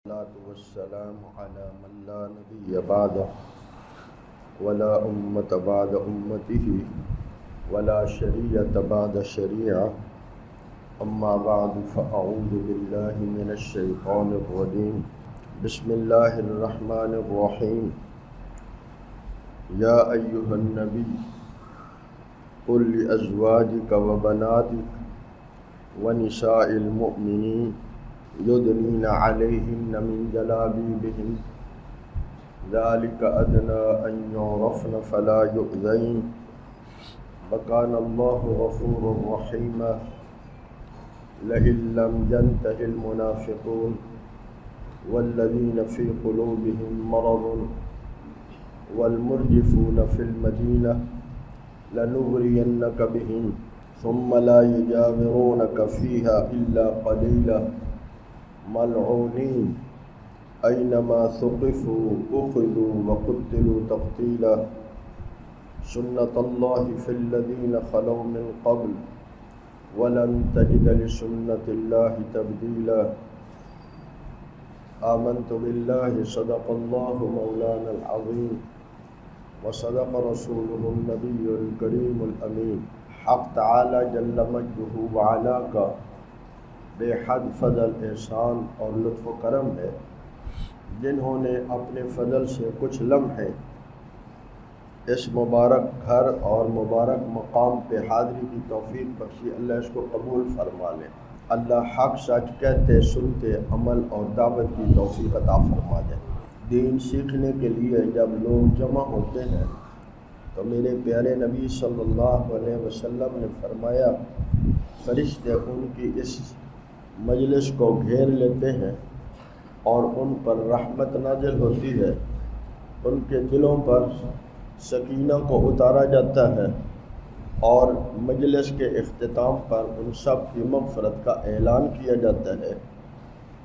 والصلاة والسلام على من لا نبي بعده ولا أمة بعد أمته ولا شريعة بعد شريعة أما بعد فأعوذ بالله من الشيطان الرجيم بسم الله الرحمن الرحيم يا أيها النبي قل لأزواجك وبناتك ونساء المؤمنين يدنين عليهن من جلابيبهن ذلك أدنى أن يعرفن فلا يؤذين وكان الله غفورا رحيما لئن لم ينته المنافقون والذين في قلوبهم مرض والمرجفون في المدينة لنغرينك بهم ثم لا يجاورونك فيها إلا قليلا ملعونين أينما ثقفوا أخذوا وقتلوا تقتيلا سنة الله في الذين خلوا من قبل ولن تجد لسنة الله تبديلا آمنت بالله صدق الله مولانا العظيم وصدق رسوله النبي الكريم الأمين حق تعالی جل مجدہ وعلا کا بے حد فضل احسان اور لطف و کرم ہے جنہوں نے اپنے فضل سے کچھ لمحے اس مبارک گھر اور مبارک مقام پہ حاضری کی توفیق بخشی، اللہ اس کو قبول فرما لے۔ اللہ حق سچ کہتے سنتے عمل اور دعوت کی توفیق عطا فرما دے۔ دین سیکھنے کے لیے جب لوگ جمع ہوتے ہیں تو میرے پیارے نبی صلی اللہ علیہ وسلم نے فرمایا فرشتے ان کی اس مجلس کو گھیر لیتے ہیں اور ان پر رحمت نازل ہوتی ہے، ان کے دلوں پر سکینہ کو اتارا جاتا ہے اور مجلس کے اختتام پر ان سب کی مغفرت کا اعلان کیا جاتا ہے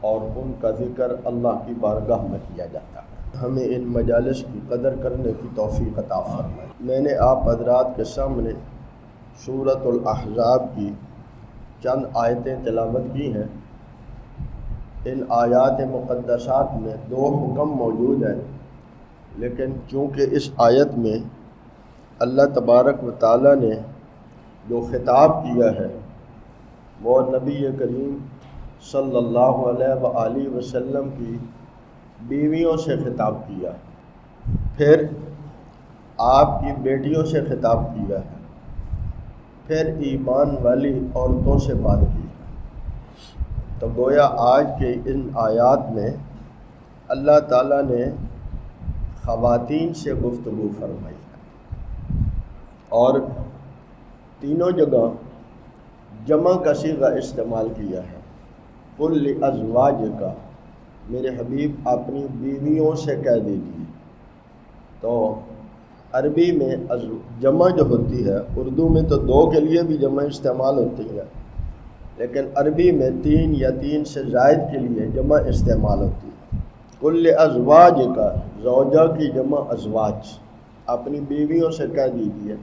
اور ان کا ذکر اللہ کی بارگاہ میں کیا جاتا ہے۔ ہمیں ان مجالس کی قدر کرنے کی توفیق عطا فرمائے۔ میں نے آپ حضرات کے سامنے سورۃ الاحزاب کی چند آیتیں تلاوت کی ہیں۔ ان آیات مقدسات میں دو حکم موجود ہیں، لیکن چونکہ اس آیت میں اللہ تبارک و تعالی نے جو خطاب کیا ہے وہ نبی کریم صلی اللہ علیہ وآلہ وسلم کی بیویوں سے خطاب کیا ہے، پھر آپ کی بیٹیوں سے خطاب کیا ہے، پھر ایمان والی عورتوں سے بات کی ہے۔ تو گویا آج کے ان آیات میں اللہ تعالیٰ نے خواتین سے گفتگو فرمائی ہے اور تینوں جگہ جمع کا صیغہ استعمال کیا ہے۔ قل لازواجک، میرے حبیب اپنی بیویوں سے کہہ دیجیے۔ تو عربی میں جمع جو ہوتی ہے، اردو میں تو دو کے لیے بھی جمع استعمال ہوتی ہے، لیکن عربی میں تین یا تین سے زائد کے لیے جمع استعمال ہوتی ہے۔ کل ازواج کا، زوجہ کی جمع ازواج، اپنی بیویوں سے کہہ دیجیے۔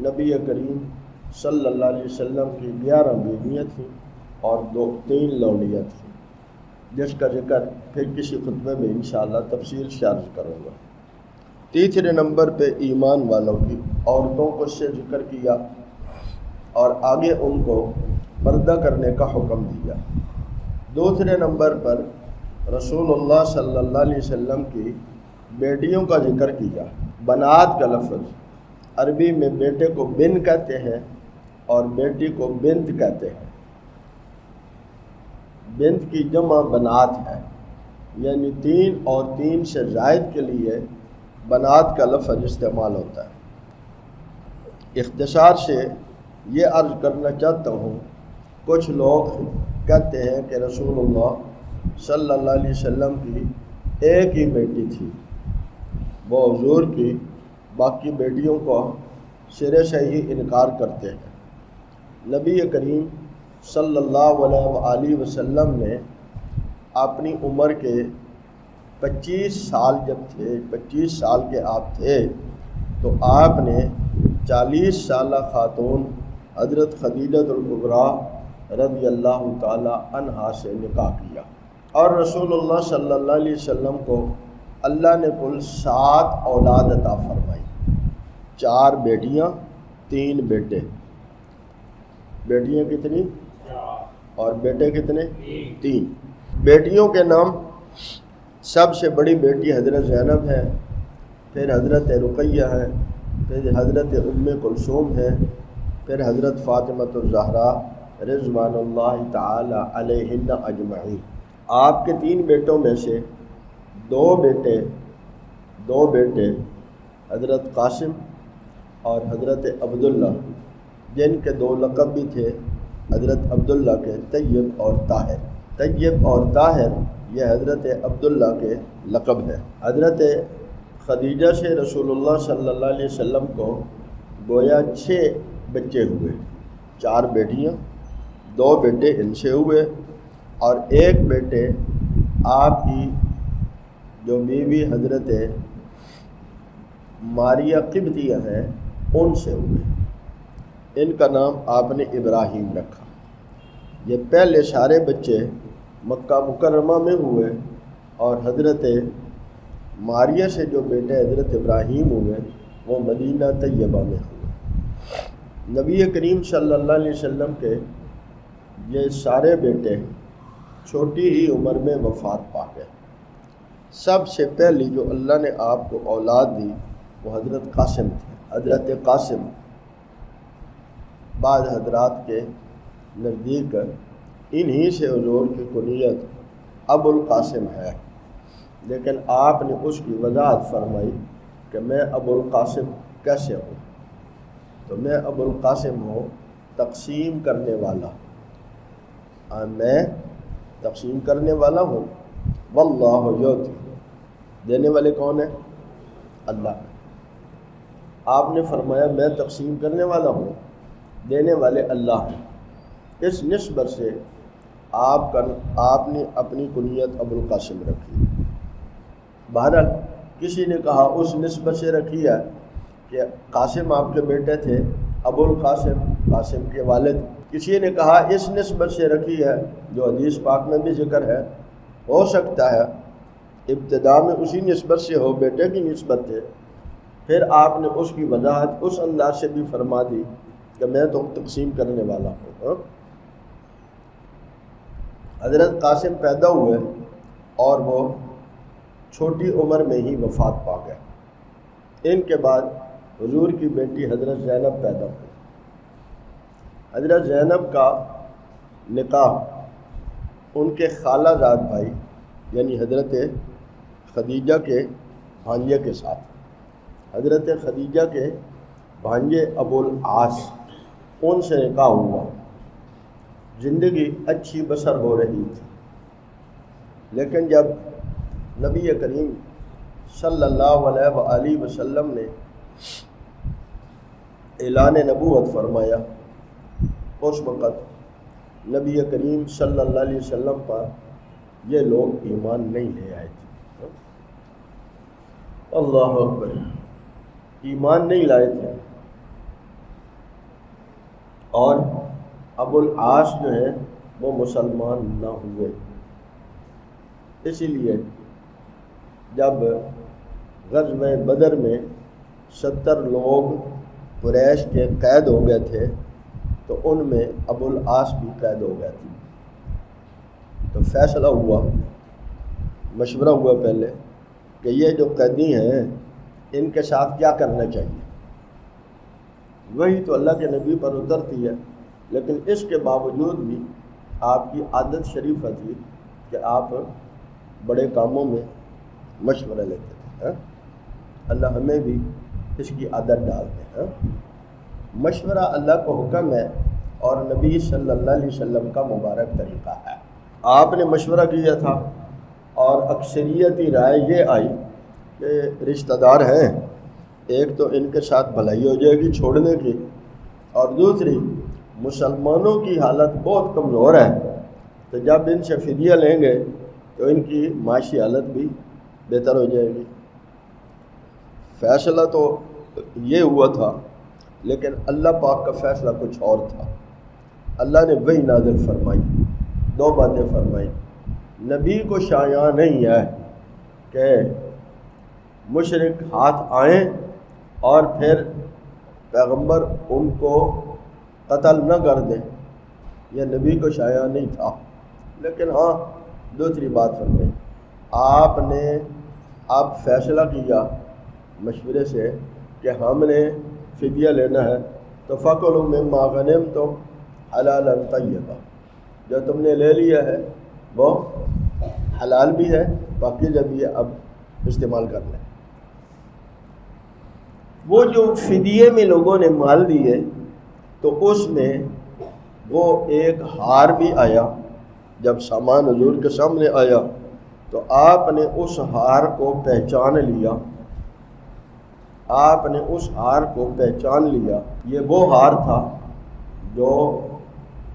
نبی کریم صلی اللہ علیہ وسلم کی 11 بیویاں تھیں اور 3 لونڈیاں تھیں، جس کا ذکر پھر کسی خطبے میں انشاءاللہ تفصیل سے عرض کروں گا۔ تیسرے نمبر پہ ایمان والوں کی عورتوں کو سے ذکر کیا اور آگے ان کو پردہ کرنے کا حکم دیا۔ دوسرے نمبر پر رسول اللہ صلی اللہ علیہ وسلم کی بیٹیوں کا ذکر کیا۔ بنات کا لفظ عربی میں بیٹے کو بن کہتے ہیں اور بیٹی کو بنت کہتے ہیں۔ بنت کی جمع بنات ہے، یعنی 3 اور 3 سے زائد کے لیے بنات کا لفظ استعمال ہوتا ہے۔ اختصار سے یہ عرض کرنا چاہتا ہوں، کچھ لوگ کہتے ہیں کہ رسول اللہ صلی اللہ علیہ وسلم کی ایک ہی بیٹی تھی، وہ حضور کی باقی بیٹیوں کو سرے سے ہی انکار کرتے ہیں۔ نبی کریم صلی اللہ علیہ وآلہ وسلم نے اپنی عمر کے 25 سال جب تھے، 25 سال کے آپ تھے، تو آپ نے 40 سالہ خاتون حضرت خدیجہ الکبریٰ رضی اللہ تعالی عنہا سے نکاح کیا۔ اور رسول اللہ صلی اللہ علیہ وسلم کو اللہ نے کل 7 اولاد عطا فرمائی، 4 بیٹیاں 3 بیٹے۔ بیٹیاں کتنی اور بیٹے کتنے؟ 3۔ بیٹیوں کے نام سب سے بڑی بیٹی حضرت زینب ہے، پھر حضرت رقیہ ہے، پھر حضرت ام کلثوم ہے، پھر حضرت فاطمۃ الزہرا رضوان اللہ تعالی علیہن اجمعین۔ آپ کے 3 بیٹوں میں سے 2 بیٹے حضرت قاسم اور حضرت عبداللہ، جن کے 2 لقب بھی تھے حضرت عبداللہ کے، طیب اور طاہر۔ طیب اور طاہر یہ حضرت عبداللہ کے لقب ہے۔ حضرت خدیجہ سے رسول اللہ صلی اللہ علیہ وسلم کو گویا 6 بچے ہوئے، 4 بیٹیاں، 2 بیٹے ان سے ہوئے، اور 1 بیٹے آپ کی جو بیوی حضرت ماریہ قبطیہ ہیں ان سے ہوئے۔ ان کا نام آپ نے ابراہیم رکھا۔ یہ پہلے سارے بچے مکہ مکرمہ میں ہوئے، اور حضرت ماریہ سے جو بیٹے حضرت ابراہیم ہوئے وہ مدینہ طیبہ میں ہوئے۔ نبی کریم صلی اللہ علیہ وسلم کے یہ سارے بیٹے چھوٹی ہی عمر میں وفات پا گئے۔ سب سے پہلی جو اللہ نے آپ کو اولاد دی وہ حضرت قاسم تھے۔ حضرت قاسم بعض حضرات کے نزدیک انہی سے حضور کی کنیت ابو القاسم ہے، لیکن آپ نے اس کی وضاحت فرمائی کہ میں ابو القاسم کیسے ہوں؟ تو میں ابو القاسم ہوں تقسیم کرنے والا، میں تقسیم کرنے والا ہوں۔ واللہ یعطی، دینے والے کون ہیں؟ اللہ۔ آپ نے فرمایا میں تقسیم کرنے والا ہوں، دینے والے اللہ ہیں۔ اس نسبت سے آپ نے اپنی کنیت ابو القاسم رکھی۔ بہرحال کسی نے کہا اس نسبت سے رکھی ہے کہ قاسم آپ کے بیٹے تھے، ابو القاسم قاسم کے والد۔ کسی نے کہا اس نسبت سے رکھی ہے جو حدیث پاک میں بھی ذکر ہے، ہو سکتا ہے ابتدا میں اسی نسبت سے ہو، بیٹے کی نسبت تھے، پھر آپ نے اس کی وضاحت اس انداز سے بھی فرما دی کہ میں تو تقسیم کرنے والا ہوں۔ حضرت قاسم پیدا ہوئے اور وہ چھوٹی عمر میں ہی وفات پا گئے۔ ان کے بعد حضور کی بیٹی حضرت زینب پیدا ہوئی۔ حضرت زینب کا نکاح ان کے خالہ زاد بھائی یعنی حضرت خدیجہ کے بھانجے کے ساتھ، حضرت خدیجہ کے بھانجے ابو العاص، ان سے نکاح ہوا۔ زندگی اچھی بسر ہو رہی تھی، لیکن جب نبی کریم صلی اللہ علیہ وآلہ وسلم نے اعلان نبوت فرمایا، اس وقت نبی کریم صلی اللہ علیہ وسلم پر یہ لوگ ایمان نہیں لے آئے تھے۔ اللہ اکبر، ایمان نہیں لائے تھے، اور ابو العاص جو ہیں وہ مسلمان نہ ہوئے۔ اسی لیے جب غزوہ بدر میں 70 لوگ قریش کے قید ہو گئے تھے تو ان میں ابو العاص بھی قید ہو گئے تھے۔ تو فیصلہ ہوا، مشورہ ہوا پہلے کہ یہ جو قیدی ہیں ان کے ساتھ کیا کرنا چاہیے۔ وہی تو اللہ کے نبی پر اترتی ہے، لیکن اس کے باوجود بھی آپ کی عادت شریفہ تھی کہ آپ بڑے کاموں میں مشورہ لیتے تھے۔ اللہ ہمیں بھی اس کی عادت ڈال دے۔ مشورہ اللہ کا حکم ہے اور نبی صلی اللہ علیہ وسلم کا مبارک طریقہ ہے۔ آپ نے مشورہ کیا تھا اور اکثریتی رائے یہ آئی کہ رشتہ دار ہیں، ایک تو ان کے ساتھ بھلائی ہو جائے گی چھوڑنے کی، اور دوسری مسلمانوں کی حالت بہت کمزور ہے، تو جب ان سے فدیہ لیں گے تو ان کی معاشی حالت بھی بہتر ہو جائے گی۔ فیصلہ تو یہ ہوا تھا، لیکن اللہ پاک کا فیصلہ کچھ اور تھا۔ اللہ نے وحی نازل فرمائی، 2 باتیں فرمائی۔ نبی کو شایع نہیں ہے کہ مشرک ہاتھ آئیں اور پھر پیغمبر ان کو قتل نہ کر دیں، یہ نبی کو شایع نہیں تھا۔ لیکن ہاں دوسری بات فرمائیں، آپ نے اب فیصلہ کیا مشورے سے کہ ہم نے فدیہ لینا ہے، تو فَكُلُوا مِمَّا غَنِمْتُمْ حَلَالًا طَيِّبًا، جو تم نے لے لیا ہے وہ حلال بھی ہے، پاکیزہ بھی ہے، اب استعمال کر لیں۔ وہ جو فدیے میں لوگوں نے مال دیے تو اس میں وہ ایک ہار بھی آیا۔ جب سامان حضور کے سامنے آیا تو آپ نے اس ہار کو پہچان لیا، آپ نے اس ہار کو پہچان لیا۔ یہ وہ ہار تھا جو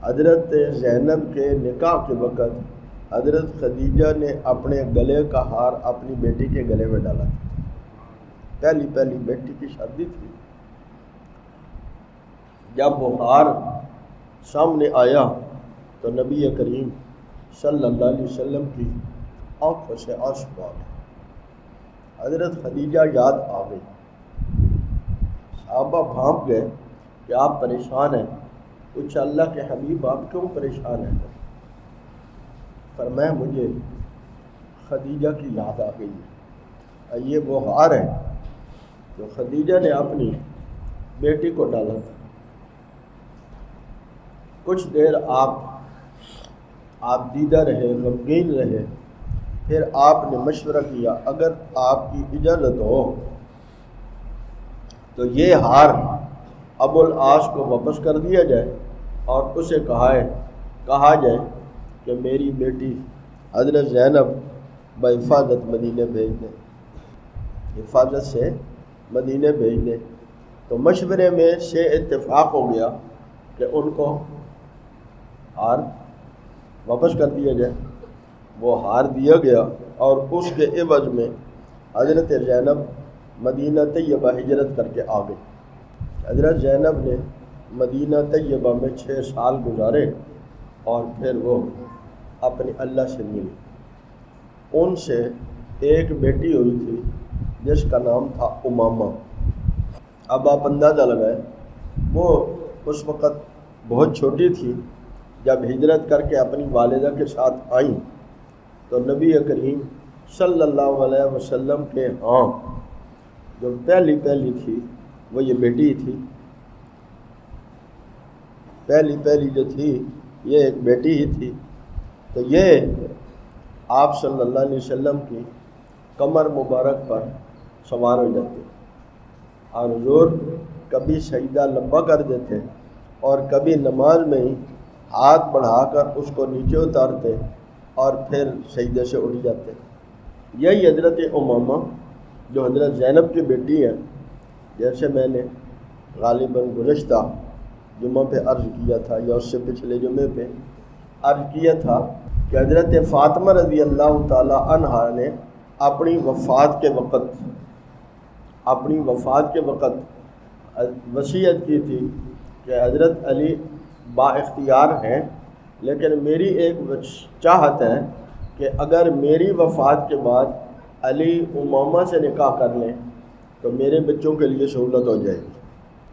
حضرت زینب کے نکاح کے وقت حضرت خدیجہ نے اپنے گلے کا ہار اپنی بیٹی کے گلے میں ڈالا تھا۔ پہلی بیٹی کی شادی تھی۔ جب وہ ہار سامنے آیا تو نبی کریم صلی اللہ علیہ وسلم کی آنکھوں سے آنسو آ گئے، حضرت خدیجہ یاد آ گئی، صحابہ بھانپ گئے کہ آپ پریشان ہیں۔ پوچھا اللہ کے حبیب آپ کیوں پریشان ہیں؟ فرمایا مجھے خدیجہ کی یاد آ گئی ہے، یہ وہ ہار ہے جو خدیجہ نے اپنی بیٹی کو ڈالا تھا۔ کچھ دیر آپ دیدہ رہے، غمگین رہے، پھر آپ نے مشورہ کیا اگر آپ کی اجازت ہو تو یہ ہار ابو العاص کو واپس کر دیا جائے اور اسے کہا جائے کہ میری بیٹی حضرت زینب بحفاظت مدینے بھیج دیں، حفاظت سے مدینے بھیج دیں۔ تو مشورے میں سے اتفاق ہو گیا کہ ان کو ہار واپس کر دیا جائے۔ وہ ہار دیا گیا اور اس کے عوض میں حضرت زینب مدینہ طیبہ ہجرت کر کے آ گئی۔ حضرت زینب نے مدینہ طیبہ میں 6 سال گزارے اور پھر وہ اپنی اللہ سے ملی۔ ان سے ایک بیٹی ہوئی تھی جس کا نام تھا امامہ۔ اب آپ اندازہ لگائیں، وہ اس وقت بہت چھوٹی تھی۔ جب ہجرت کر کے اپنی والدہ کے ساتھ آئیں تو نبی کریم صلی اللہ علیہ وسلم کے ہاں جو پہلی تھی وہ یہ بیٹی تھی۔ پہلی جو تھی یہ ایک بیٹی ہی تھی۔ تو یہ آپ صلی اللہ علیہ وسلم کی کمر مبارک پر سوار ہو جاتے اور حضور کبھی سجدہ لمبا کر دیتے اور کبھی نماز میں ہی ہاتھ بڑھا کر اس کو نیچے اتارتے اور پھر سجدے سے اٹھ جاتے۔ یہی حضرت امامہ جو حضرت زینب کی بیٹی ہیں، جیسے میں نے غالباً گزشتہ جمعہ پہ عرض کیا تھا یا اس سے پچھلے جمعے پہ عرض کیا تھا کہ حضرت فاطمہ رضی اللہ تعالی عنہا نے اپنی وفات کے وقت وصیت کی تھی کہ حضرت علی با اختیار ہیں، لیکن میری ایک چاہت ہے کہ اگر میری وفات کے بعد علی امامہ سے نکاح کر لیں تو میرے بچوں کے لیے سہولت ہو جائے گی۔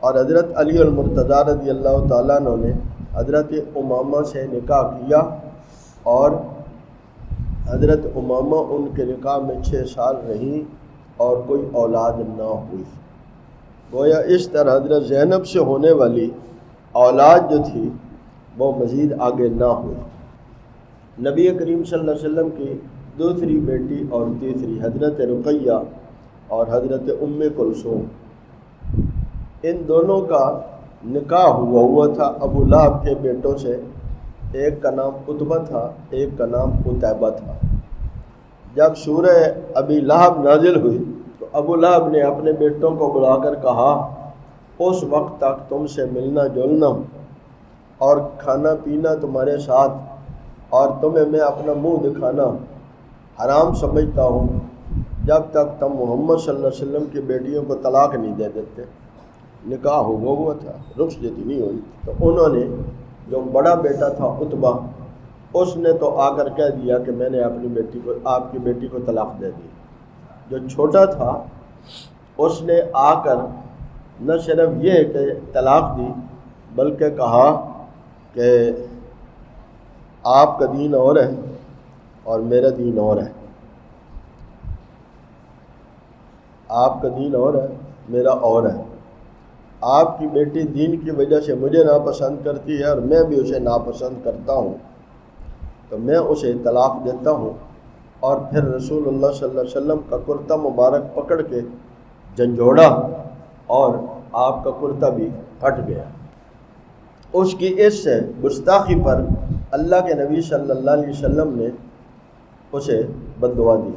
اور حضرت علی المرتضیٰ رضی اللہ تعالیٰ عنہ نے حضرت امامہ سے نکاح کیا اور حضرت امامہ ان کے نکاح میں 6 سال رہیں اور کوئی اولاد نہ ہوئی۔ گویا اس طرح حضرت زینب سے ہونے والی اولاد جو تھی وہ مزید آگے نہ ہوئی۔ نبی کریم صلی اللہ علیہ وسلم کی دوسری بیٹی اور تیسری حضرت رقیہ اور حضرت ام کلثوم، ان دونوں کا نکاح ہوا تھا ابو لہب کے بیٹوں سے۔ ایک کا نام عتبہ تھا، ایک کا نام عتیبہ تھا۔ جب سورہ ابی لہب نازل ہوئی تو ابو لہب نے اپنے بیٹوں کو بلا کر کہا اس وقت تک تم سے ملنا جلنا اور کھانا پینا تمہارے ساتھ اور تمہیں میں اپنا منہ دکھانا حرام سمجھتا ہوں جب تک تم محمد صلی اللہ علیہ وسلم کی بیٹیوں کو طلاق نہیں دے دیتے۔ نکاح ہوا تھا، رخصتی نہیں ہوئی۔ تو انہوں نے جو بڑا بیٹا تھا عتبہ، اس نے تو آ کر کہہ دیا کہ میں نے آپ کی بیٹی کو طلاق دے دی۔ جو چھوٹا تھا اس نے آ کر نہ صرف یہ کہ طلاق دی بلکہ کہا کہ آپ کا دین اور ہے اور میرا دین اور ہے، آپ کا دین اور ہے میرا اور ہے، آپ کی بیٹی دین کی وجہ سے مجھے ناپسند کرتی ہے اور میں بھی اسے ناپسند کرتا ہوں، تو میں اسے طلاق دیتا ہوں۔ اور پھر رسول اللہ صلی اللہ علیہ وسلم کا کرتا مبارک پکڑ کے جھنجھوڑا اور آپ کا کرتا بھی پھٹ گیا۔ اس کی اس گستاخی پر اللہ کے نبی صلی اللہ علیہ وسلم نے اسے بد دعا دی۔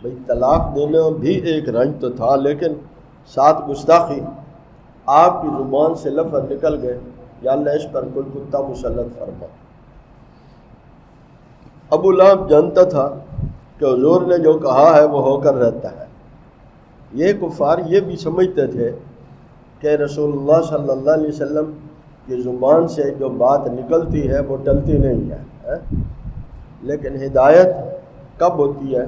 بھئی طلاق دینے بھی ایک رنج تو تھا، لیکن ساتھ گستاخی، آپ کی زبان سے لفظ نکل گئے، یا اللہ اس پر کوئی کتا مسلط فرما۔ ابو لہب جانتا تھا کہ حضور نے جو کہا ہے وہ ہو کر رہتا ہے۔ یہ کفار یہ بھی سمجھتے تھے کہ رسول اللہ صلی اللہ علیہ وسلم کی زبان سے جو بات نکلتی ہے وہ ٹلتی نہیں ہے، لیکن ہدایت کب ہوتی ہے؟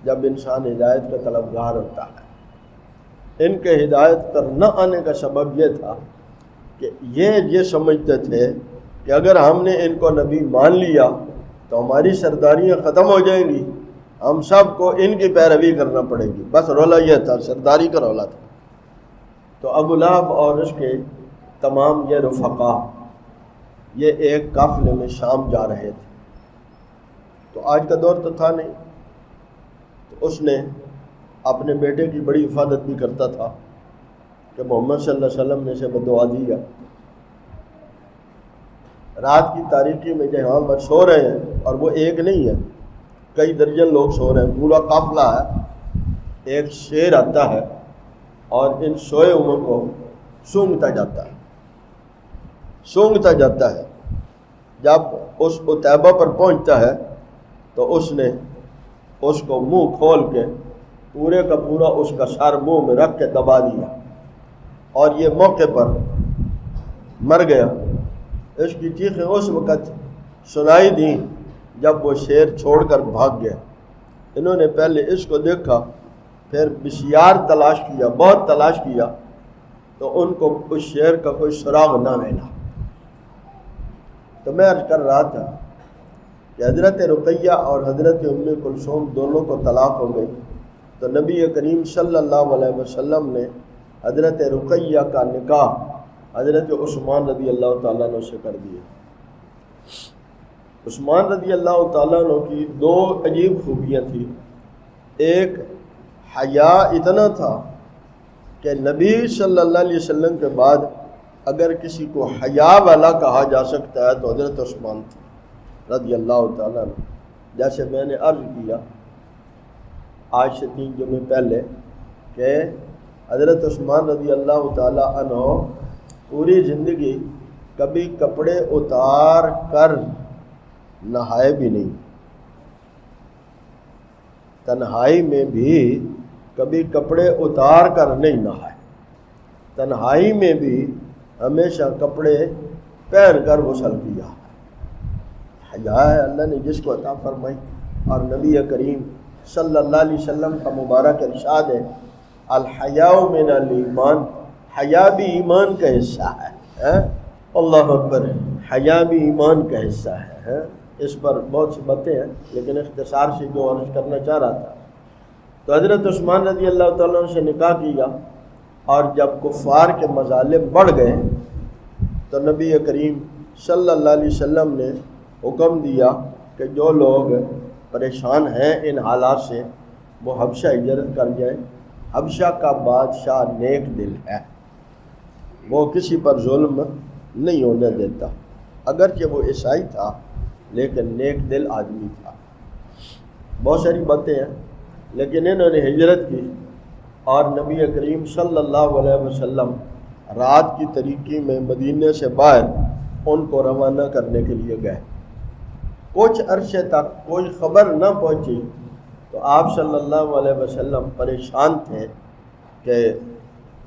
جب انسان ہدایت کا طلبگار ہوتا ہے۔ ان کے ہدایت پر نہ آنے کا سبب یہ تھا کہ یہ سمجھتے تھے کہ اگر ہم نے ان کو نبی مان لیا تو ہماری سرداریاں ختم ہو جائیں گی، ہم سب کو ان کی پیروی کرنا پڑے گی۔ بس رولا یہ تھا، سرداری کا رولا تھا۔ تو ابو لہب اور اس کے تمام یہ رفقا یہ ایک قافلے میں شام جا رہے تھے۔ تو آج کا دور تو تھا نہیں، تو اس نے اپنے بیٹے کی بڑی حفاظت بھی کرتا تھا کہ محمد صلی اللہ علیہ وسلم نے اسے بددعا دیا۔ رات کی تاریکی میں جہاں پر سو رہے ہیں، اور وہ ایک نہیں ہے، کئی درجن لوگ سو رہے ہیں، پورا قافلہ ہے، ایک شیر آتا ہے اور ان سوئے ہوئے کو سونگتا جاتا ہے۔ جب اس عتیبہ پر پہنچتا ہے تو اس نے اس کو منہ کھول کے پورے کا پورا اس کا سر منہ میں رکھ کے دبا دیا، اور یہ موقع پر مر گیا۔ اس کی چیخیں اس وقت سنائی دیں جب وہ شیر چھوڑ کر بھاگ گیا۔ انہوں نے پہلے اس کو دیکھا، پھر بسیار تلاش کیا، بہت تلاش کیا، تو ان کو اس شیر کا کوئی سراغ نہ ملا۔ تو میں عرض کر رہا تھا کہ حضرت رقیہ اور حضرت ام کلثوم دونوں کو طلاق ہو گئی، تو نبی کریم صلی اللہ علیہ وسلم نے حضرت رقیہ کا نکاح حضرت عثمان رضی اللہ تعالیٰ عنہ سے کر دیا۔ عثمان رضی اللہ تعالیٰ عنہ کی دو عجیب خوبیاں تھیں۔ ایک حیا اتنا تھا کہ نبی صلی اللہ علیہ وسلم کے بعد اگر کسی کو حیا والا کہا جا سکتا ہے تو حضرت عثمان تھے رضی اللہ تعالیٰ عنہ۔ جیسے میں نے عرض کیا آج سے 3 جمعے پہلے کہ حضرت عثمان رضی اللہ تعالیٰ عنہ پوری زندگی کبھی کپڑے اتار کر نہائے بھی نہیں، تنہائی میں بھی کبھی کپڑے اتار کر نہیں نہائے، تنہائی میں بھی ہمیشہ کپڑے پہن کر غسل کیا۔ حیا ہے اللہ نے جس کو عطا فرمائی، اور نبی کریم صلی اللہ علیہ وسلم کا مبارک ارشاد ہے الحیاء من الایمان، حیا بھی ایمان کا حصہ ہے۔ اللہ اکبر، حیا بھی ایمان کا حصہ ہے۔ اس پر بہت سی باتیں ہیں، لیکن اختصار سے جو عرض کرنا چاہ رہا تھا، تو حضرت عثمان رضی اللہ تعالیٰ عنہ سے نکاح کیا، اور جب کفار کے مظالم بڑھ گئے تو نبی کریم صلی اللہ علیہ وسلم نے حکم دیا کہ جو لوگ پریشان ہیں ان حالات سے وہ حبشہ ہجرت کر جائیں۔ حبشہ کا بادشاہ نیک دل ہے، وہ کسی پر ظلم نہیں ہونے دیتا، اگرچہ وہ عیسائی تھا لیکن نیک دل آدمی تھا۔ بہت ساری باتیں ہیں، لیکن انہوں نے ہجرت کی، اور نبی کریم صلی اللہ علیہ وسلم رات کی تاریکی میں مدینے سے باہر ان کو روانہ کرنے کے لیے گئے۔ کچھ عرصے تک کوئی خبر نہ پہنچی تو آپ صلی اللہ علیہ وسلم پریشان تھے کہ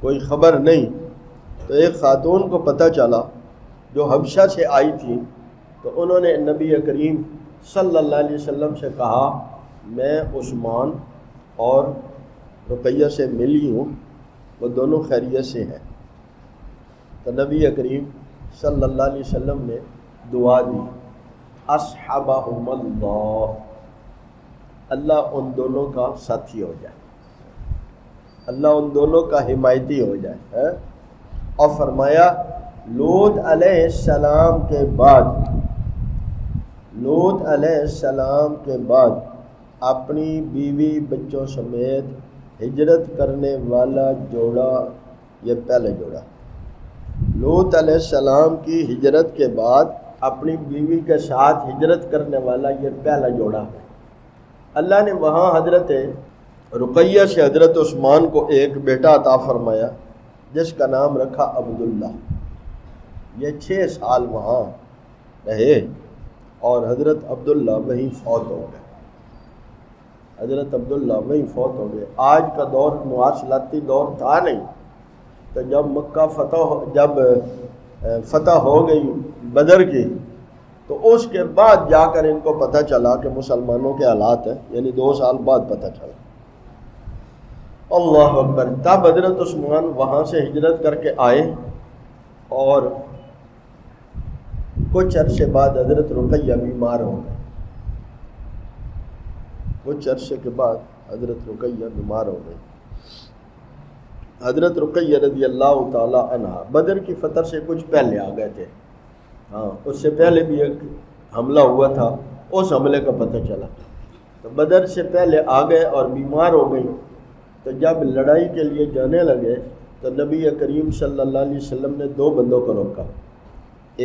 کوئی خبر نہیں۔ تو ایک خاتون کو پتہ چلا جو حبشہ سے آئی تھی تو انہوں نے نبی کریم صلی اللہ علیہ وسلم سے کہا میں عثمان اور رقیہ سے ملی ہوں، وہ دونوں خیریت سے ہیں۔ تو نبی کریم صلی اللہ علیہ وسلم نے دعا دی، اصحبہم اللہ، اللہ ان دونوں کا ساتھی ہو جائے، اللہ ان دونوں کا حمایتی ہو جائے۔ اور فرمایا لوط علیہ السلام کے بعد، لوط علیہ السلام کے بعد اپنی بیوی بچوں سمیت ہجرت کرنے والا جوڑا یہ پہلے جوڑا۔ لوط علیہ السلام کی ہجرت کے بعد اپنی بیوی کے ساتھ ہجرت کرنے والا یہ پہلا جوڑا ہے۔ اللہ نے وہاں حضرت رقیہ سے حضرت عثمان کو ایک بیٹا عطا فرمایا جس کا نام رکھا عبداللہ۔ یہ 6 سال وہاں رہے اور حضرت عبداللہ وہیں فوت ہو گئے، حضرت عبداللہ وہیں فوت ہو گئے۔ آج کا دور مواصلاتی دور تھا نہیں، تو جب مکہ فتح ہو گئی بدر کی، تو اس کے بعد جا کر ان کو پتہ چلا کہ مسلمانوں کے حالات ہیں، یعنی 2 سال بعد پتہ چلا۔ اللہ اکبر۔ تب حضرت عثمان وہاں سے ہجرت کر کے آئے اور کچھ عرصے بعد حضرت رقیہ بیمار ہو گئے، کچھ عرصے کے بعد حضرت رقیہ بیمار ہو گئی۔ حضرت رقیہ رضی اللہ تعالی عنہ بدر کی فتح سے کچھ پہلے آ گئے تھے، اس سے پہلے بھی ایک حملہ ہوا تھا، اس حملے کا پتہ چلا، تو بدر سے پہلے آ گئے اور بیمار ہو گئی۔ تو جب لڑائی کے لیے جانے لگے تو نبی کریم صلی اللہ علیہ وسلم نے 2 بندوں کو روکا،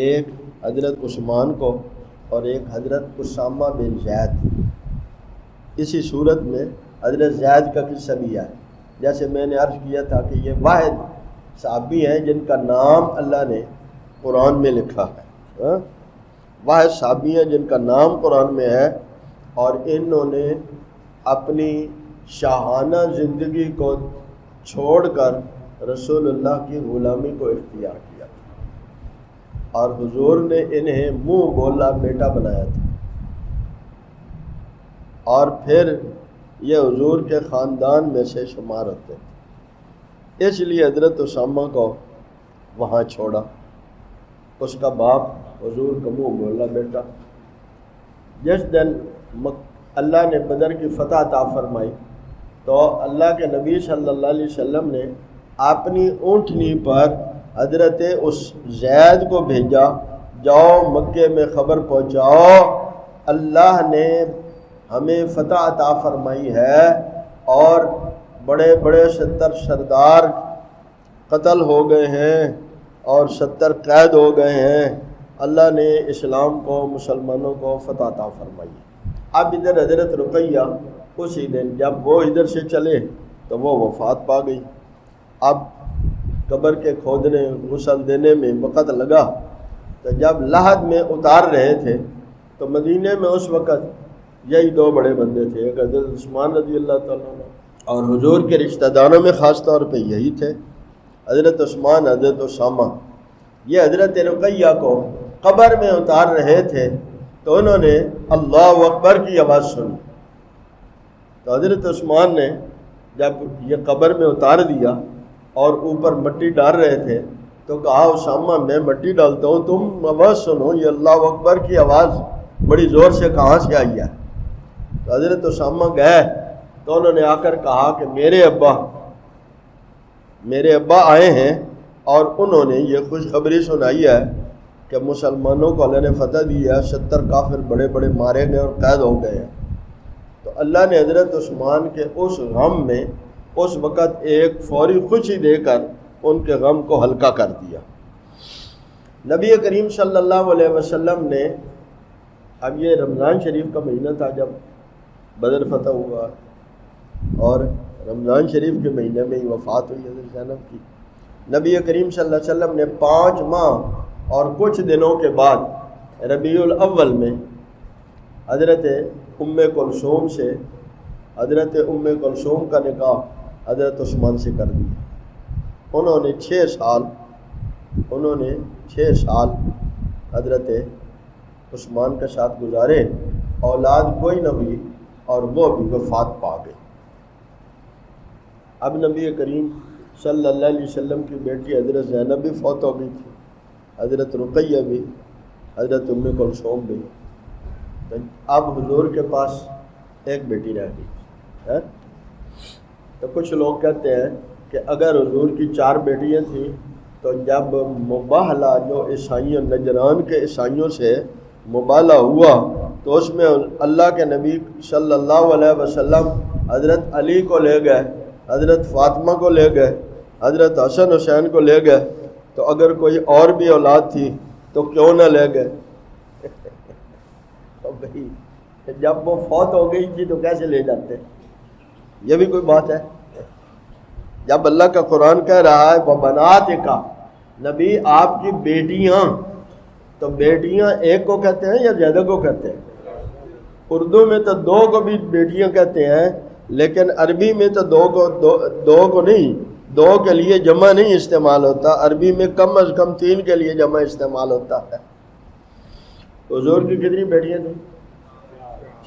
ایک حضرت عثمان کو اور ایک حضرت اسامہ بن زید۔ اسی صورت میں حضرت زید کا قصہ بھی ہے، جیسے میں نے عرض کیا تھا کہ یہ واحد صحابی ہیں جن کا نام اللہ نے قرآن میں لکھا ہے، واحد صحابی ہیں جن کا نام قرآن میں ہے، اور انہوں نے اپنی شاہانہ زندگی کو چھوڑ کر رسول اللہ کی غلامی کو اختیار کیا اور حضور نے انہیں منہ بولا بیٹا بنایا تھا، اور پھر یہ حضور کے خاندان میں سے شمار ہوتے تھے، اس لیے حضرت اسامہ کو وہاں چھوڑا۔ اس کا باپ حضور کا منہ بولا بیٹا۔ جس دن اللہ نے بدر کی فتح عطا فرمائی تو اللہ کے نبی صلی اللہ علیہ وسلم نے اپنی اونٹنی پر حضرت اس زید کو بھیجا، جاؤ مکے میں خبر پہنچاؤ اللہ نے ہمیں فتح عطا فرمائی ہے اور بڑے بڑے 70 سردار قتل ہو گئے ہیں اور 70 قید ہو گئے ہیں، اللہ نے اسلام کو مسلمانوں کو فتح عطا فرمائی۔ اب ادھر حضرت رقیہ اسی دن جب وہ ادھر سے چلے تو وہ وفات پا گئی۔ اب قبر کے کھودنے غسل دینے میں وقت لگا، تو جب لحد میں اتار رہے تھے تو مدینے میں اس وقت یہی 2 بڑے بندے تھے، ایک حضرت عثمان رضی اللہ تعالیٰ عنہ اور حضور کے رشتہ داروں میں خاص طور پہ یہی تھے، حضرت عثمان حضرت اسامہ۔ یہ حضرت رقیہ کو قبر میں اتار رہے تھے تو انہوں نے اللہ اکبر کی آواز سنی، تو حضرت عثمان نے جب یہ قبر میں اتار دیا اور اوپر مٹی ڈال رہے تھے تو کہا اسامہ میں مٹی ڈالتا ہوں، تم آواز سنو، یہ اللہ اکبر کی آواز بڑی زور سے کہاں سے آئی ہے؟ تو حضرت اسامہ گئے تو انہوں نے آ کر کہا کہ میرے ابا آئے ہیں اور انہوں نے یہ خوشخبری سنائی ہے کہ مسلمانوں کو اللہ نے فتح دی ہے، 70 کافر بڑے بڑے مارے گئے اور قید ہو گئے ہیں۔ تو اللہ نے حضرت عثمان کے اس غم میں اس وقت ایک فوری خوشی دے کر ان کے غم کو ہلکا کر دیا۔ نبی کریم صلی اللہ علیہ وسلم نے، اب یہ رمضان شریف کا مہینہ تھا جب بدر فتح ہوا اور رمضان شریف کے مہینے میں ہی وفات ہوئی حضرت زینب کی۔ نبی کریم صلی اللہ علیہ وسلم نے 5 ماہ اور کچھ دنوں کے بعد ربیع الاول میں حضرت کلثوم سے حضرت کلثوم کا نکاح حضرت عثمان سے کر دیا۔ انہوں نے 6 سال حضرت عثمان کے ساتھ گزارے، اولاد کوئی نہ ہوئی اور وہ بھی وفات پا گئی۔ اب نبی کریم صلی اللہ علیہ وسلم کی بیٹی حضرت زینب بھی فوت ہو گئی تھی، حضرت رقیہ بھی، حضرت ام کلثوم بھی۔ اب حضور کے پاس ایک بیٹی رہ گئی۔ تو کچھ لوگ کہتے ہیں کہ اگر حضور کی 4 بیٹیاں تھیں تو جب مباہلہ جو عیسائیوں نجران کے عیسائیوں سے مباہلہ ہوا تو اس میں اللہ کے نبی صلی اللہ علیہ وسلم حضرت علی کو لے گئے، حضرت فاطمہ کو لے گئے، حضرت حسن حسین کو لے گئے، تو اگر کوئی اور بھی اولاد تھی تو کیوں نہ لے گئے؟ تو بھئی جب وہ فوت ہو گئی تھی تو کیسے لے جاتے؟ یہ بھی کوئی بات ہے؟ جب اللہ کا قرآن کہہ رہا ہے وَبَنَاتِكَ، نبی آپ کی بیٹیاں، تو بیٹیاں ایک کو کہتے ہیں یا زیادہ کو کہتے ہیں؟ اردو میں تو 2 کو بھی بیٹیاں کہتے ہیں، لیکن عربی میں تو 2 کو نہیں، 2 کے لیے جمع نہیں استعمال ہوتا، عربی میں کم از کم 3 کے لیے جمع استعمال ہوتا ہے۔ حضور کی کتنی بیٹیاں تھیں؟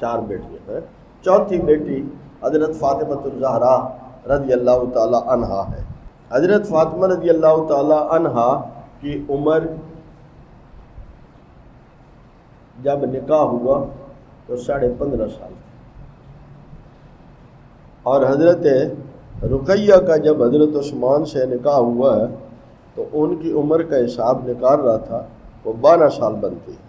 4 بیٹیاں ہیں۔ چوتھی بیٹی حضرت فاطمہ الزہرا رضی اللہ تعالی عنہا ہے۔ حضرت فاطمہ رضی اللہ تعالی عنہا کی عمر جب نکاح ہوا تو 15.5 سال تھی، اور حضرت رقیہ کا جب حضرت عثمان سے نکاح ہوا ہے تو ان کی عمر کا حساب نکال رہا تھا، وہ 12 سال بنتی ہے۔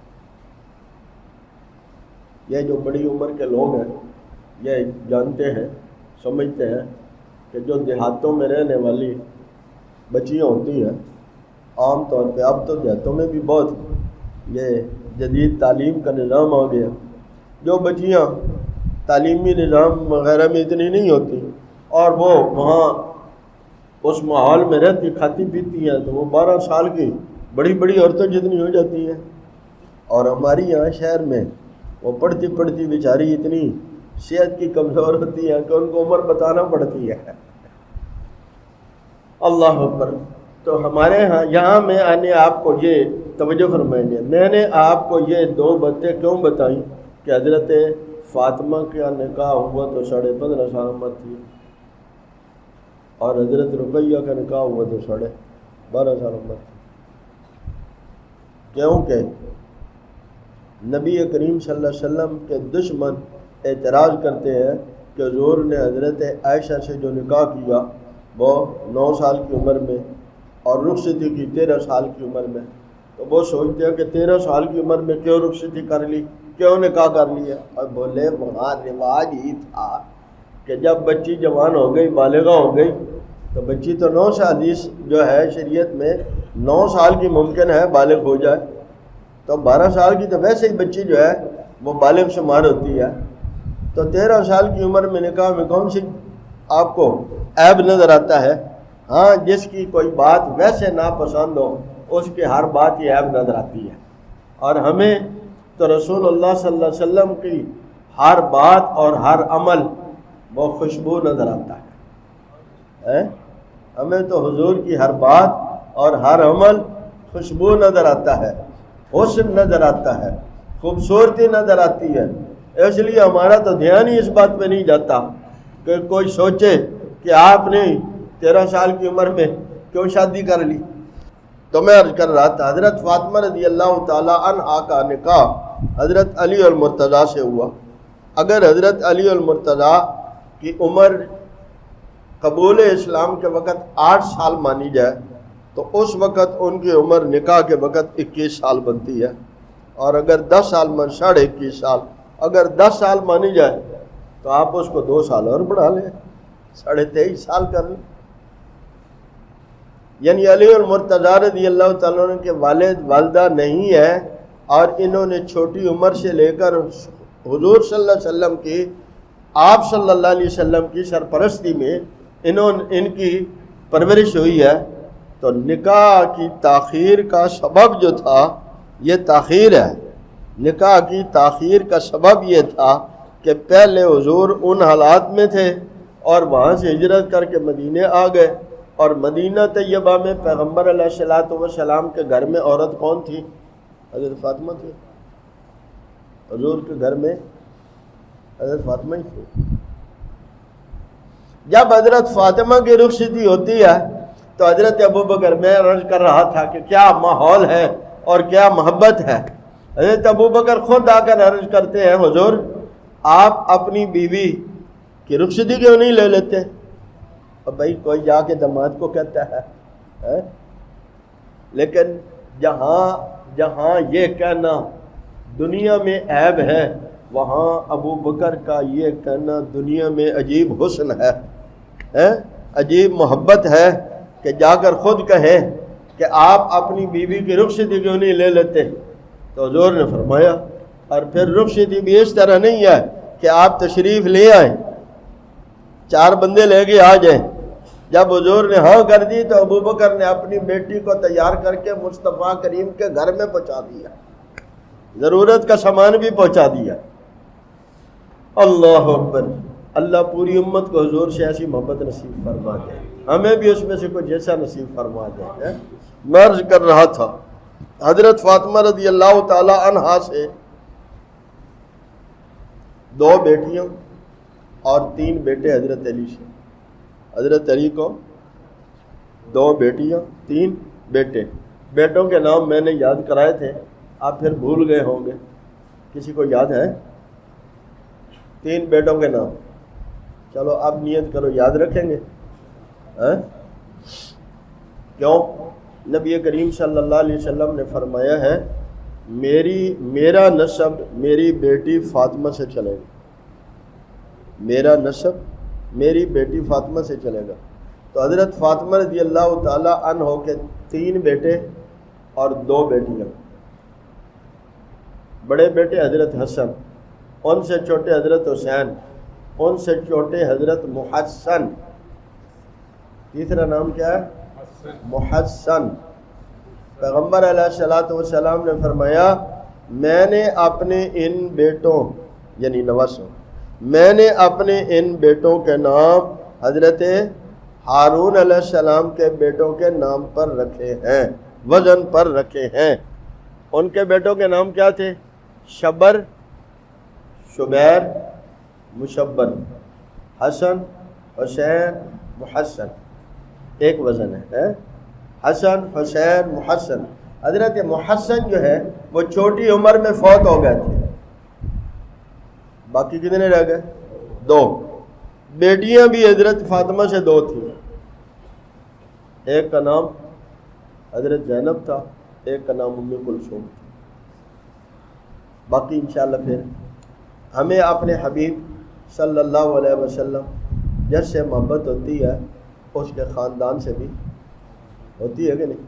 یہ جو بڑی عمر کے لوگ ہیں یہ جانتے ہیں، سمجھتے ہیں کہ جو دیہاتوں میں رہنے والی بچیاں ہوتی ہیں، عام طور پہ اب تو دیہاتوں میں بھی بہت یہ جدید تعلیم کا نظام آ گیا، جو بچیاں تعلیمی نظام وغیرہ میں اتنی نہیں ہوتی اور وہ وہاں اس ماحول میں رہتی کھاتی پیتی ہیں، تو وہ 12 سال کی بڑی بڑی عورتیں جتنی ہو جاتی ہیں۔ اور ہماری یہاں شہر میں وہ پڑھتی پڑھتی بیچاری اتنی صحت کی کمزور ہوتی ہے کہ ان کو عمر بتانا پڑتی ہے۔ اللہ اکبر۔ تو ہمارے ہاں یہاں میں آپ کو یہ توجہ فرمائیں گے، میں نے آپ کو یہ 2 باتیں کیوں بتائیں کہ حضرت فاطمہ کا نکاح ہوا تو 15.5 سال عمر تھی، اور حضرت رقیہ کا نکاح ہوا تو 12.5 سال عمر تھی، کیونکہ نبی کریم صلی اللہ علیہ وسلم کے دشمن اعتراض کرتے ہیں کہ حضور نے حضرت عائشہ سے جو نکاح کیا وہ 9 سال کی عمر میں اور رخصتی کی 13 سال کی عمر میں، تو وہ سوچتے ہیں کہ 13 سال کی عمر میں کیوں رخصتی کر لی، کیوں نکاح کر لیا؟ اور بولے وہاں رواج ہی تھا کہ جب بچی جوان ہو گئی، بالغہ ہو گئی، تو بچی تو 9 سے حدیث جو ہے شریعت میں 9 سال کی ممکن ہے بالغ ہو جائے، تو 12 سال کی تو ویسے ہی بچی جو ہے وہ بالغ شمار ہوتی ہے، تو 13 سال کی عمر میں نکاح میں کون سی آپ کو عیب نظر آتا ہے؟ ہاں، جس کی کوئی بات ویسے ناپسند ہو اس کی ہر بات ہی عیب نظر آتی ہے، اور ہمیں تو رسول اللہ صلی اللہ علیہ وسلم کی ہر بات اور ہر عمل وہ خوشبو نظر آتا ہے۔ ہمیں تو حضور کی ہر بات اور ہر عمل خوشبو نظر آتا ہے، حسن نظر آتا ہے، خوبصورتی نظر آتی ہے، اس لیے ہمارا تو دھیان ہی اس بات پہ نہیں جاتا کہ کوئی سوچے کہ آپ نے 13 سال کی عمر میں کیوں شادی کر لی۔ تو میں عرض کر رہا تھا حضرت فاطمہ رضی اللہ تعالی عنہا کا نکاح حضرت علی المرتضیٰ سے ہوا۔ اگر حضرت علی المرتضیٰ کی عمر قبول اسلام کے وقت 8 سال مانی جائے تو اس وقت ان کی عمر نکاح کے وقت 21 سال بنتی ہے، اور اگر 10 سال 21.5 سال، اگر 10 سال مانی جائے تو آپ اس کو 2 سال اور بڑھا لیں، 23.5 سال کر لیں۔ یعنی علی المرتضیٰ رضی اللہ تعالیٰ عنہ کے والد والدہ نہیں ہے، اور انہوں نے چھوٹی عمر سے لے کر حضور صلی اللہ علیہ وسلم کی، آپ صلی اللہ علیہ وسلم کی سرپرستی میں ان کی پرورش ہوئی ہے، تو نکاح کی تاخیر کا سبب جو تھا یہ تاخیر ہے۔ نکاح کی تاخیر کا سبب یہ تھا کہ پہلے حضور ان حالات میں تھے اور وہاں سے ہجرت کر کے مدینے آ گئے، اور مدینہ طیبہ میں پیغمبر علیہ الصلوۃ والسلام کے گھر میں عورت کون تھی؟ حضرت فاطمہ تھی۔ حضور کے گھر میں حضرت فاطمہ ہی تھی۔ جب حضرت فاطمہ کی رخصتی ہوتی ہے تو حضرت ابوبکر، میں عرض کر رہا تھا کہ کیا ماحول ہے اور کیا محبت ہے، حضرت ابوبکر خود آ کر عرض کرتے ہیں حضور آپ اپنی بیوی کی رخصتی کیوں نہیں لے لیتے؟ اور بھائی کوئی جا کے داماد کو کہتا ہے، لیکن جہاں یہ کہنا دنیا میں عیب ہے، وہاں ابو بکر کا یہ کہنا دنیا میں عجیب حسن ہے، عجیب محبت ہے کہ جا کر خود کہے کہ آپ اپنی بیوی کی رخصتی کیوں نہیں لے لیتے؟ تو حضور نے فرمایا، اور پھر رخصتی بھی اس طرح نہیں ہے کہ آپ تشریف لے آئیں، 4 بندے لے کے آ جائیں۔ جب حضور نے ہاں کر دی تو ابو بکر نے اپنی بیٹی کو تیار کر کے مصطفیٰ کریم کے گھر میں پہنچا دیا، ضرورت کا سامان بھی پہنچا دیا۔ اللہ اکبر، اللہ پوری امت کو حضور سے ایسی محبت نصیب فرما دے، ہمیں بھی اس میں سے کوئی جیسا نصیب فرما دے۔ میں عرض کر رہا تھا حضرت فاطمہ رضی اللہ تعالی عنہا سے 2 بیٹیاں اور 3 بیٹے حضرت علی سے۔ حضرت علی کو 2 بیٹیاں 3 بیٹے، بیٹوں کے نام میں نے یاد کرائے تھے، آپ پھر بھول گئے ہوں گے، کسی کو یاد ہے 3 بیٹوں کے نام؟ چلو اب نیت کرو، یاد رکھیں گے؟ کیوں؟ نبی کریم صلی اللہ علیہ وسلم نے فرمایا ہے میرا نسب میری بیٹی فاطمہ سے چلے گا، میرا نسب میری بیٹی فاطمہ سے چلے گا۔ تو حضرت فاطمہ رضی اللہ تعالی عنہ کے 3 بیٹے اور 2 بیٹیاں، بڑے بیٹے حضرت حسن، ان سے چھوٹے حضرت حسین، ان سے چھوٹے حضرت محسن، تیسرا نام کیا ہے؟ محسن۔ پیغمبر علیہ الصلوۃ والسلام نے فرمایا میں نے اپنے ان بیٹوں یعنی نواسوں، میں نے اپنے ان بیٹوں کے نام حضرت ہارون علیہ السلام کے بیٹوں کے نام پر رکھے ہیں، وزن پر رکھے ہیں۔ ان کے بیٹوں کے نام کیا تھے؟ شبر، شبیر، مشبر، حسن، حسین، محسن، ایک وزن ہے، حسن، حسین، محسن۔ حضرت محسن جو ہے وہ چھوٹی عمر میں فوت ہو گئے تھے، باقی کتنے رہ گئے؟ 2۔ بیٹیاں بھی حضرت فاطمہ سے 2 تھیں، ایک کا نام حضرت زینب تھا، ایک کا نام ام کلثوم تھا۔ باقی انشاءاللہ پھر ہمیں اپنے حبیب صلی اللہ علیہ وسلم جس سے محبت ہوتی ہے اس کے خاندان سے بھی ہوتی ہے کہ نہیں؟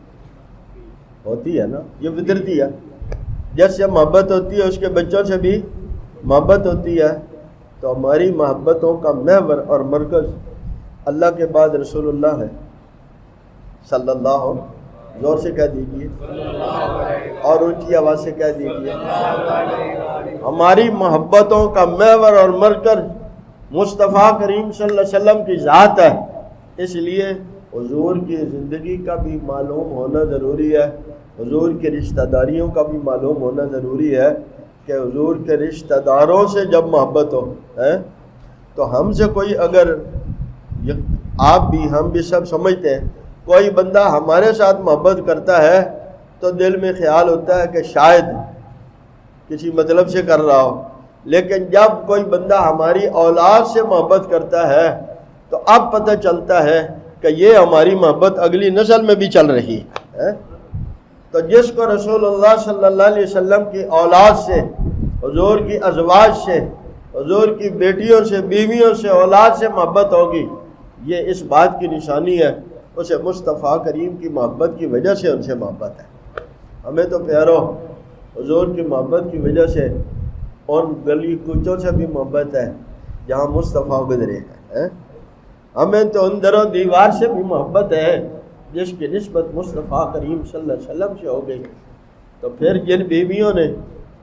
ہوتی ہے نا، یہ فطرتی ہے۔ جس سے محبت ہوتی ہے اس کے بچوں سے بھی محبت ہوتی ہے۔ تو ہماری محبتوں کا محور اور مرکز اللہ کے بعد رسول اللہ ہے صلی اللہ، زور سے کہہ دیجئے اور اونچی آواز سے کہہ دیجئے، ہماری محبتوں کا محور اور مرکز مصطفیٰ کریم صلی اللہ علیہ وسلم کی ذات ہے۔ اس لیے حضور کی زندگی کا بھی معلوم ہونا ضروری ہے، حضور کی رشتہ داریوں کا بھی معلوم ہونا ضروری ہے کہ حضور کے رشتہ داروں سے جب محبت ہو تو ہم سے کوئی، اگر آپ بھی ہم بھی سب سمجھتے ہیں کوئی بندہ ہمارے ساتھ محبت کرتا ہے تو دل میں خیال ہوتا ہے کہ شاید کسی مطلب سے کر رہا ہو، لیکن جب کوئی بندہ ہماری اولاد سے محبت کرتا ہے تو اب پتہ چلتا ہے کہ یہ ہماری محبت اگلی نسل میں بھی چل رہی ہے۔ تو جس کو رسول اللہ صلی اللہ علیہ وسلم کی اولاد سے، حضور کی ازواج سے، حضور کی بیٹیوں سے، بیویوں سے، اولاد سے محبت ہوگی، یہ اس بات کی نشانی ہے اسے مصطفیٰ کریم کی محبت کی وجہ سے ان سے محبت ہے۔ ہمیں تو پیارو حضور کی محبت کی وجہ سے ان گلی کوچوں سے بھی محبت ہے جہاں مصطفیٰ گزرے ہیں۔ ہمیں تو ان در و دیوار سے بھی محبت ہے جس کی نسبت مصطفیٰ کریم صلی اللہ علیہ وسلم سے ہو گئی۔ تو پھر جن بیویوں نے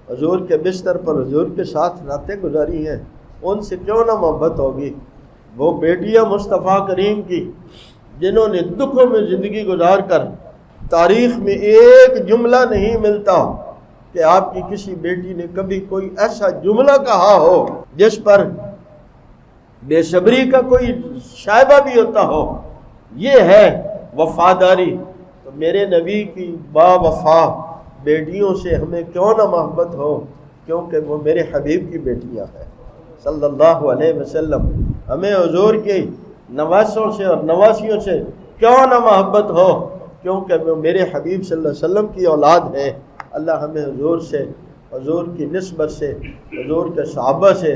حضور کے بستر پر حضور کے ساتھ راتیں گزاری ہیں ان سے کیوں نہ محبت ہوگی؟ وہ بیٹیاں مصطفیٰ کریم کی جنہوں نے دکھوں میں زندگی گزار کر، تاریخ میں ایک جملہ نہیں ملتا کہ آپ کی کسی بیٹی نے کبھی کوئی ایسا جملہ کہا ہو جس پر بے صبری کا کوئی شائبہ بھی ہوتا ہو، یہ ہے وفاداری۔ تو میرے نبی کی با وفا بیٹیوں سے ہمیں کیوں نہ محبت ہو، کیونکہ وہ میرے حبیب کی بیٹیاں ہیں صلی اللہ علیہ وسلم۔ ہمیں حضور کی نواسوں سے اور نواسیوں سے کیوں نہ محبت ہو، کیونکہ وہ میرے حبیب صلی اللہ علیہ وسلم کی اولاد ہے۔ اللہ ہمیں حضور سے، حضور کی نسبت سے، حضور کے صحابہ سے،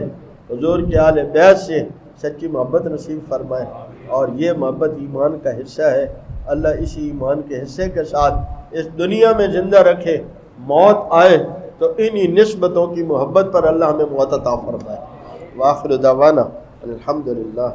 حضور کے آل بیت سے سچی محبت نصیب فرمائے، اور یہ محبت ایمان کا حصہ ہے۔ اللہ اسی ایمان کے حصے کے ساتھ اس دنیا میں زندہ رکھے، موت آئے تو انہی نسبتوں کی محبت پر اللہ ہمیں موت عطا فرمائے۔ وآخر دعوانا الحمدللہ۔